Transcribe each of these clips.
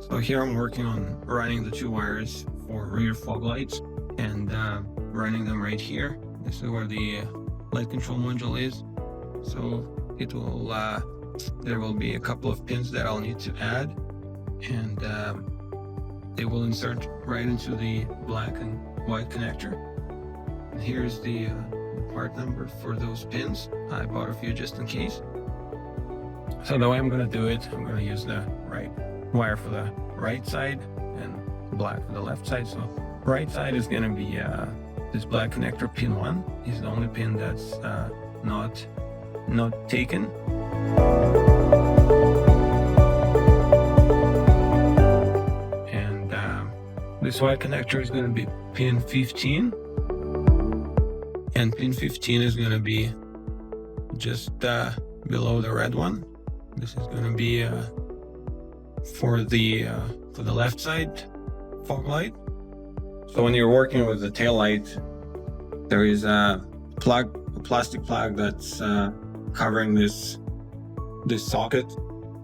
So here I'm working on running the two wires for rear fog lights and running them right here. This is where the light control module is. So it will there will be a couple of pins that I'll need to add, and they will insert right into the black and white connector. And here's the part number for those pins. I bought a few just in case. So the way I'm going to do it, I'm going to use the right wire for the right side and black for the left side. So right side is going to be this black connector, pin 1 is the only pin that's not taken. And this white connector is going to be pin 15, and pin 15 is going to be just below the red one. This is going to be for the left side fog light. So when you're working with the tail light, there is a plastic plug that's covering this socket.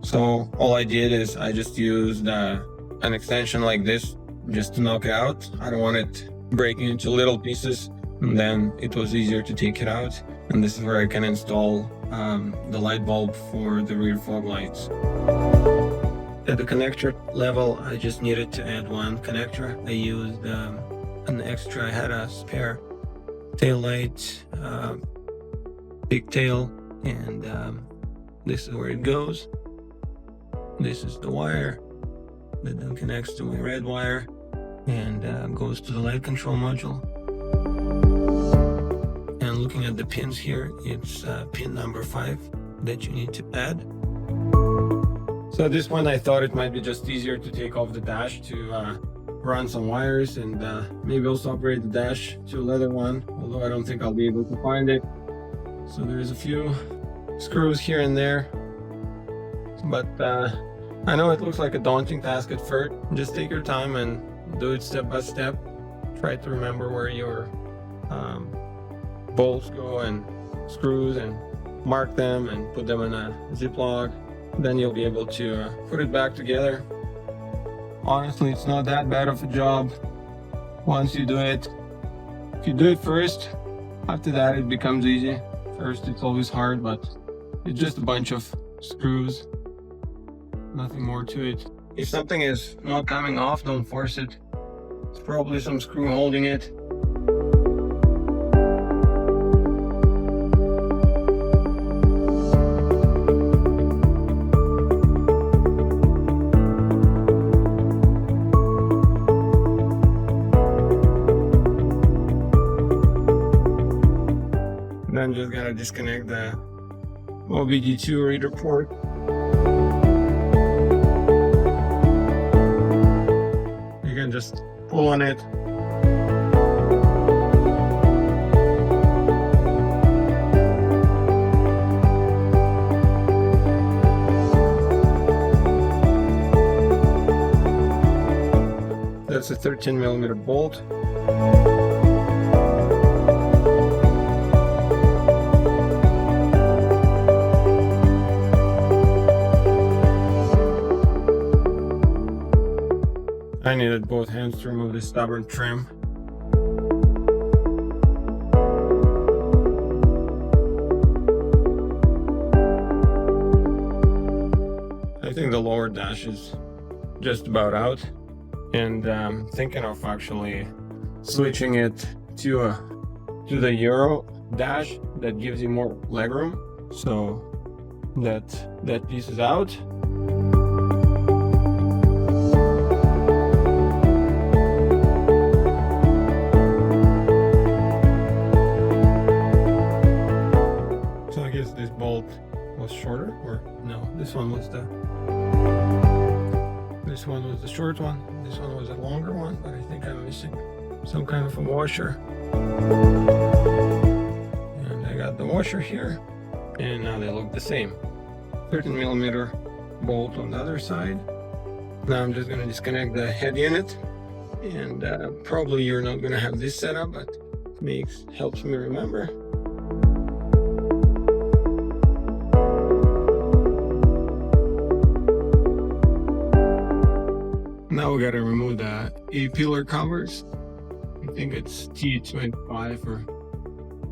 So all I did is I just used an extension like this just to knock it out. I don't want it breaking into little pieces, and then it was easier to take it out. And this is where I can install the light bulb for the rear fog lights. At the connector level, I just needed to add one connector. I used an extra. I had a spare tail light, pigtail, and this is where it goes. This is the wire that then connects to my red wire and goes to the light control module. And looking at the pins here, it's pin number 5 that you need to add. So at this point I thought it might be just easier to take off the dash to run some wires, and maybe also upgrade the dash to a leather one, although I don't think I'll be able to find it. So there's a few screws here and there, but I know it looks like a daunting task at first. Just take your time and do it step by step. Try to remember where your bolts go and screws, and mark them and put them in a Ziploc. Then you'll be able to put it back together. Honestly, it's not that bad of a job once you do it. If you do it first, after that it becomes easy. First it's always hard, but it's just a bunch of screws, nothing more to it. If something is not coming off, don't force it. It's probably some screw holding it. Then just gotta disconnect the OBD2 reader port. You can just pull on it. That's a 13mm bolt. I needed both hands to remove this stubborn trim. I think the lower dash is just about out, and I'm thinking of actually switching it to the Euro dash that gives you more legroom. So that piece is out. This bolt was shorter, or no, this one was the short one, this one was a longer one, but I think I'm missing some kind of a washer. And I got the washer here, and now they look the same. 13mm bolt on the other side. Now I'm just going to disconnect the head unit, and probably you're not going to have this set up, but helps me remember. we gotta remove the A-pillar covers. I think it's T25 or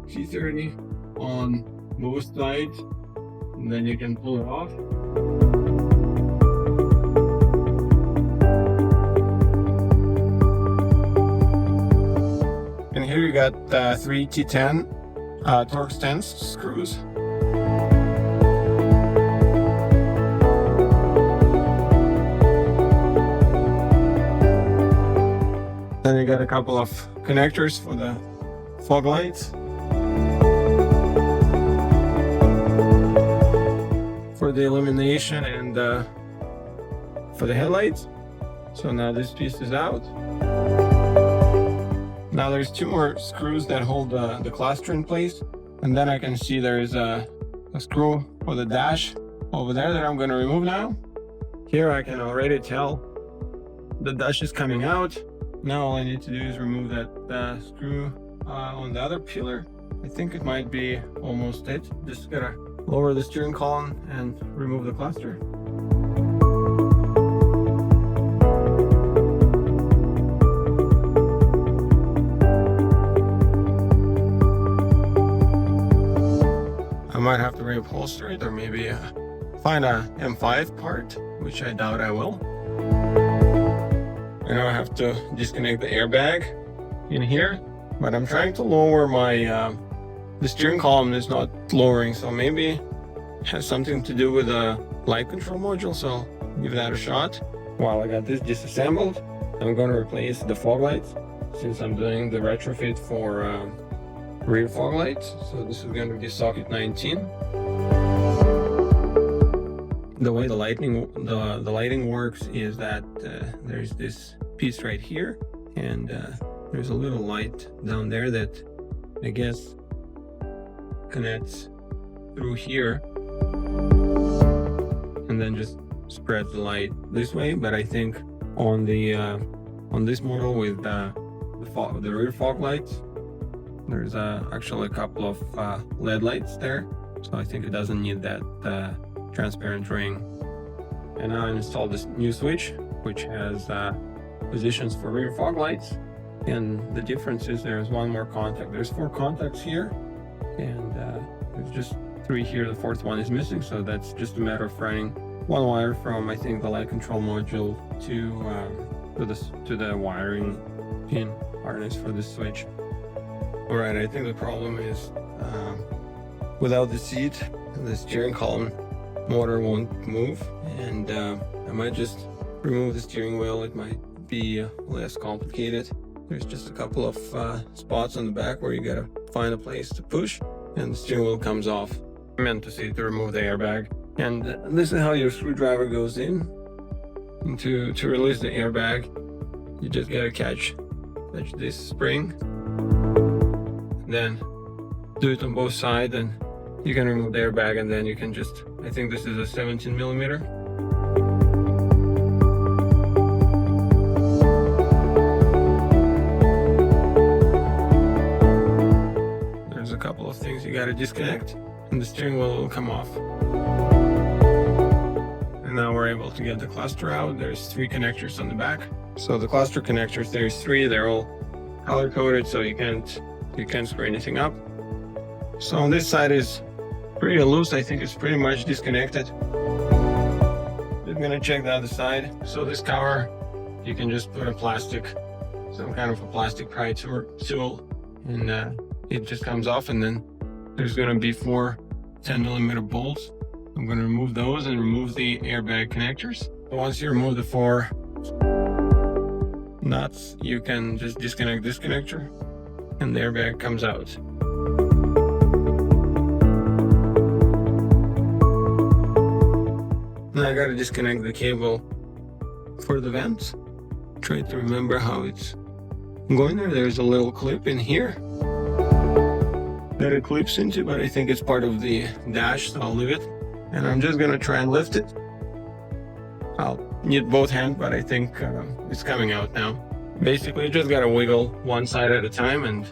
T30 on both sides, and then you can pull it off. And here you got 3 T10 torque stance screws. Then you got a couple of connectors for the fog lights, for the illumination, and for the headlights. So now this piece is out. Now there's 2 more screws that hold the cluster in place, and then I can see there's a screw for the dash over there that I'm going to remove now. Here I can already tell the dash is coming out. Now all I need to do is remove that screw on the other pillar. I think it might be almost it. Just gotta lower the steering column and remove the cluster. I might have to reupholster it, or maybe find a M5 part, which I doubt I will. I know I have to disconnect the airbag in here, but I'm trying to lower my the steering column is not lowering, so maybe it has something to do with the light control module, so I'll give that a shot. While I got this disassembled, I'm going to replace the fog lights, since I'm doing the retrofit for rear fog lights. So this is going to be socket 19. The way the lighting works is that there's this piece right here, and there's a little light down there that I guess connects through here, and then just spreads the light this way. But I think on the on this model with the rear fog lights, there's actually a couple of LED lights there, so I think it doesn't need that transparent ring. And now I installed this new switch, which has positions for rear fog lights, and the difference is there's 1 more contact. There's 4 contacts here, and there's just 3 here. The 4th one is missing, so that's just a matter of running 1 wire from, I think, the light control module to the wiring pin harness for this switch. Alright, I think the problem is without the seat, the steering column motor won't move, and I might just remove the steering wheel. It might be less complicated. There's just a couple of spots on the back where you gotta find a place to push, and the steering wheel comes off. I meant to say to remove the airbag, and this is how your screwdriver goes in. And to release the airbag, you just gotta catch this spring, then do it on both sides, and you can remove the airbag, and then you can just, I think this is a 17 millimeter. There's a couple of things you gotta disconnect, and the steering wheel will come off. And now we're able to get the cluster out. There's 3 connectors on the back. So the cluster connectors, there's 3, they're all color coded, so you can't screw anything up. So on this side is pretty loose. I think it's pretty much disconnected. I'm gonna check the other side. So this cover, you can just put some kind of a plastic pry tool, and it just comes off, and then there's gonna be 4 10 millimeter bolts. I'm gonna remove those and remove the airbag connectors. So once you remove the 4 nuts, you can just disconnect this connector, and the airbag comes out. Now I gotta disconnect the cable for the vents. Try to remember how it's going there. There's a little clip in here that it clips into, but I think it's part of the dash, so I'll leave it. And I'm just gonna try and lift it. I'll need both hands, but I think it's coming out now. Basically, you just gotta wiggle one side at a time, and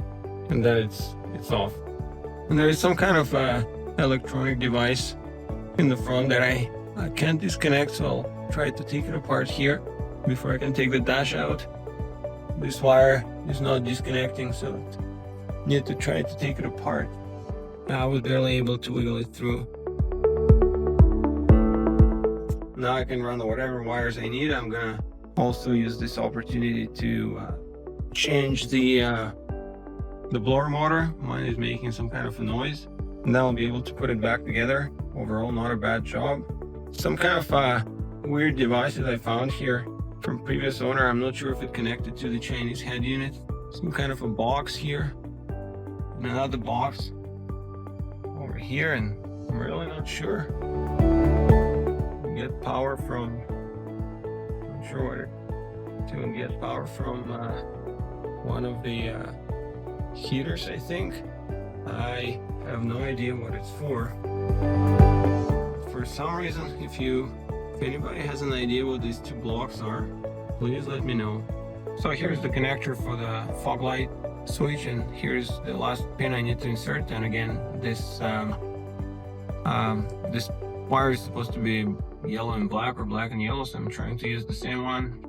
then it's off. And there is some kind of electronic device in the front that I can't disconnect, so I'll try to take it apart here before I can take the dash out. This wire is not disconnecting, so I need to try to take it apart. I was barely able to wiggle it through. Now I can run whatever wires I need. I'm gonna also use this opportunity to change the blower motor. Mine is making some kind of a noise, and then I'll be able to put it back together. Overall, not a bad job. Some kind of weird devices I found here from previous owner. I'm not sure if it connected to the Chinese head unit. Some kind of a box here, and another box over here, and I'm really not sure. Get power from, not sure what it to get power from one of the heaters, I think. I have no idea what it's for. For some reason, if anybody has an idea what these two blocks are, please let me know. So here's the connector for the Foglight switch, and here's the last pin I need to insert. And again, this this wire is supposed to be yellow and black, or black and yellow, so I'm trying to use the same one.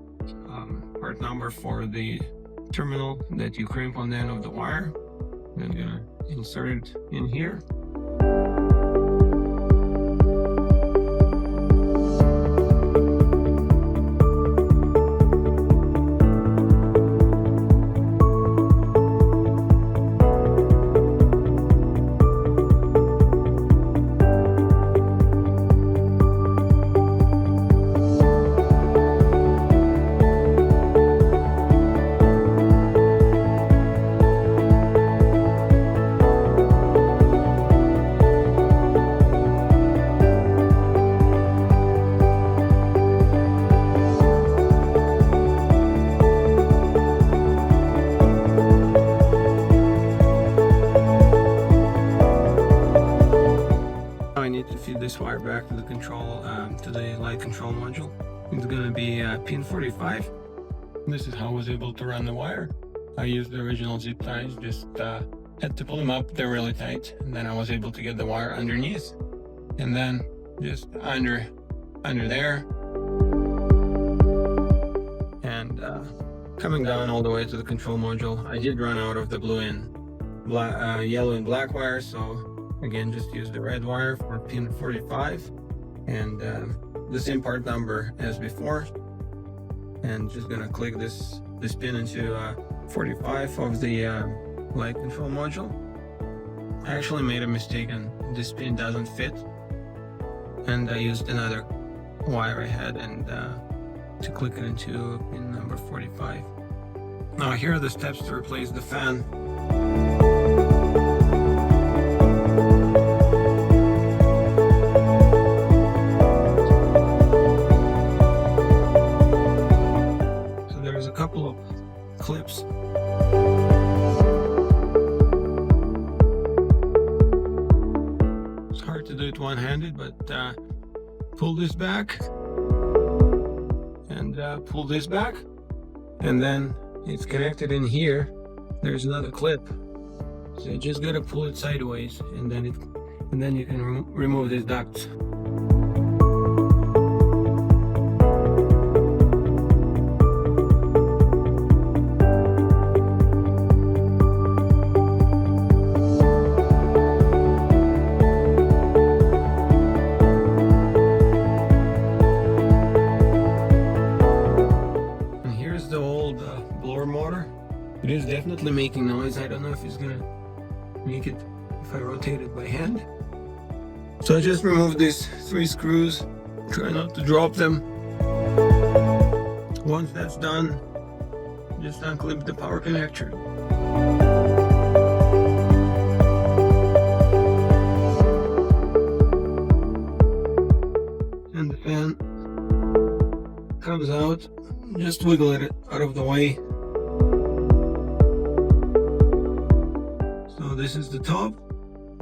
Part number for the terminal that you crimp on the end of the wire. I'm gonna insert it in here. I need to feed this wire back to the control, to the light control module. It's gonna be pin 45. This is how I was able to run the wire. I used the original zip ties, just had to pull them up, they're really tight, and then I was able to get the wire underneath, and then just under there, and coming down all the way to the control module. I did run out of the blue and yellow and black wire, so again, just use the red wire for pin 45, and the same part number as before, and just gonna click this pin into 45 of the light control module. I actually made a mistake, and this pin doesn't fit, and I used another wire I had and to click it into pin number 45. Now here are the steps to replace the fan. Couple of clips. It's hard to do it one-handed, but pull this back and pull this back, and then it's connected in here. There's another clip, so you just gotta pull it sideways, and then you can remove these ducts. It is definitely making noise. I don't know if it's gonna make it if I rotate it by hand. So I just removed these 3 screws. Try not to drop them. Once that's done, just unclip the power connector. And the fan comes out. Just wiggle it out of the way. This is the top,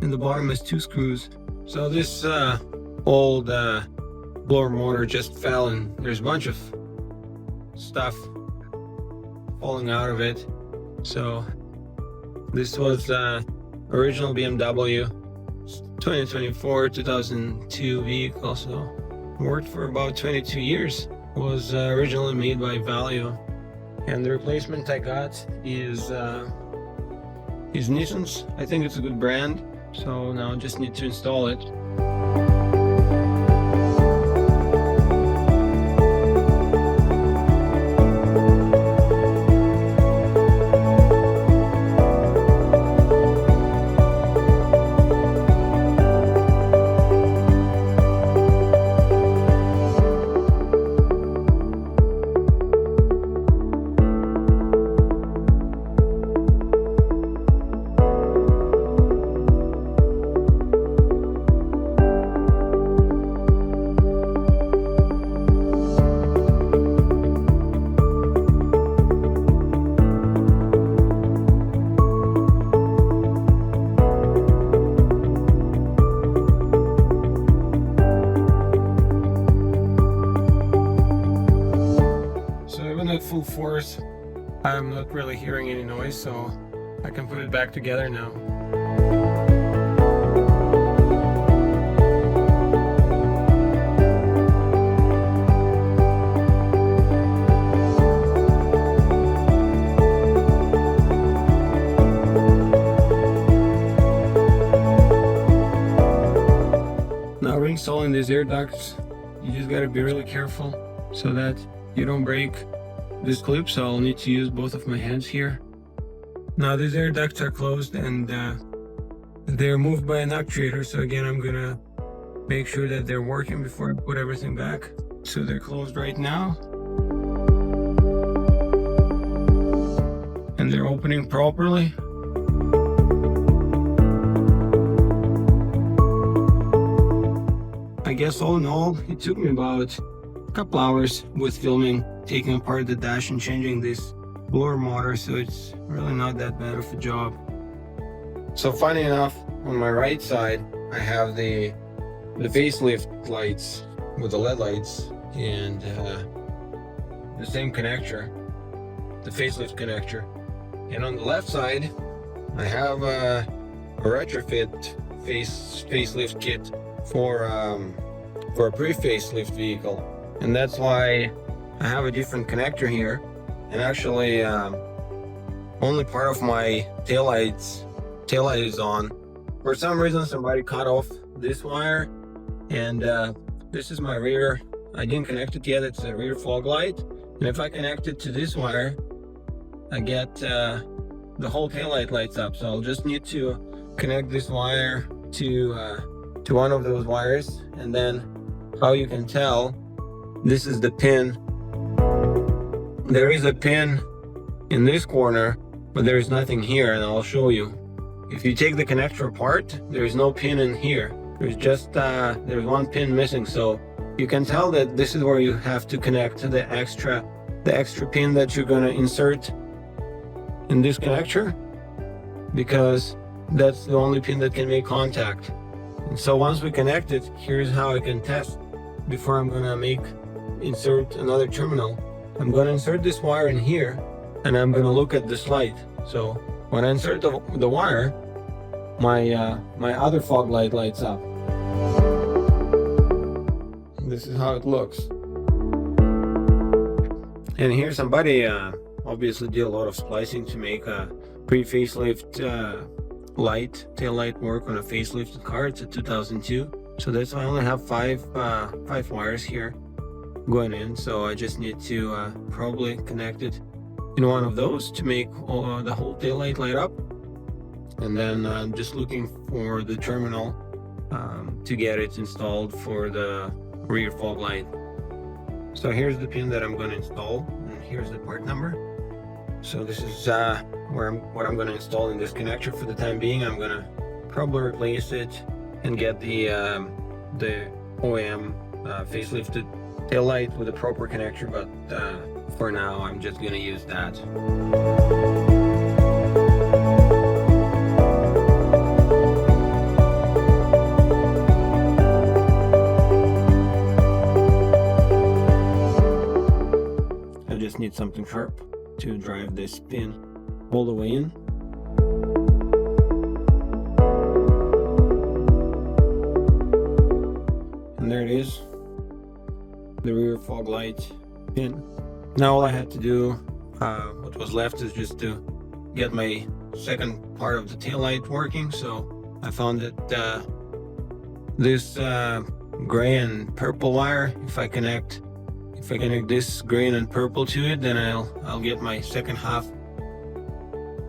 and the bottom is 2 screws. So this old blower motor just fell, and there's a bunch of stuff falling out of it. So this was original BMW 2024 2002 vehicle, so worked for about 22 years. was originally made by Value, and the replacement I got is Nissan's. I think it's a good brand, so now I just need to install it. At full force, I'm not really hearing any noise, so I can put it back together now. Now reinstalling these air ducts, you just gotta be really careful so that you don't break this clip, so I'll need to use both of my hands here. Now these air ducts are closed and they're moved by an actuator, so again I'm gonna make sure that they're working before I put everything back. So they're closed right now and they're opening properly. I guess all in all it took me about a couple hours with filming, taking apart the dash and changing this blower motor, so it's really not that bad of a job. So funny enough, on my right side I have the facelift lights with the LED lights and the same connector, the facelift connector, and on the left side I have a retrofit facelift kit for a pre-facelift vehicle, and that's why I have a different connector here. And actually only part of my taillight is on. For some reason somebody cut off this wire, and this is my rear. I didn't connect it yet. It's a rear fog light, and if I connect it to this wire I get the whole taillight lights up. So I'll just need to connect this wire to one of those wires, and then how you can tell, this is the pin. There is a pin in this corner, but there is nothing here, and I'll show you. If you take the connector apart, there is no pin in here. There's just there's one pin missing, so you can tell that this is where you have to connect the extra pin that you're gonna insert in this connector, because that's the only pin that can make contact. And so once we connect it, here's how I can test before I'm gonna insert another terminal. I'm gonna insert this wire in here, and I'm gonna look at this light. So when I insert the wire, my other fog light lights up. This is how it looks. And here somebody obviously did a lot of splicing to make a pre-facelift tail light work on a facelifted car. It's a 2002, so that's why I only have five wires here going in. So I just need to probably connect it in one of those to make the whole tail light light up, and then I'm just looking for the terminal to get it installed for the rear fog light. So here's the pin that I'm going to install, and here's the part number. So this is what I'm going to install in this connector. For the time being, I'm going to probably replace it and get the OEM facelifted tail light with a proper connector, but for now I'm just going to use that. I just need something sharp to drive this pin all the way in. And there it is, the rear fog light And now all I had to do, what was left, is just to get my second part of the taillight working. So I found that this gray and purple wire, if I connect this green and purple to it, then I'll get my second half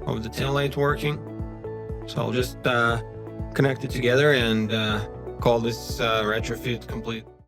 of the taillight working. So I'll just connect it together and call this retrofit complete.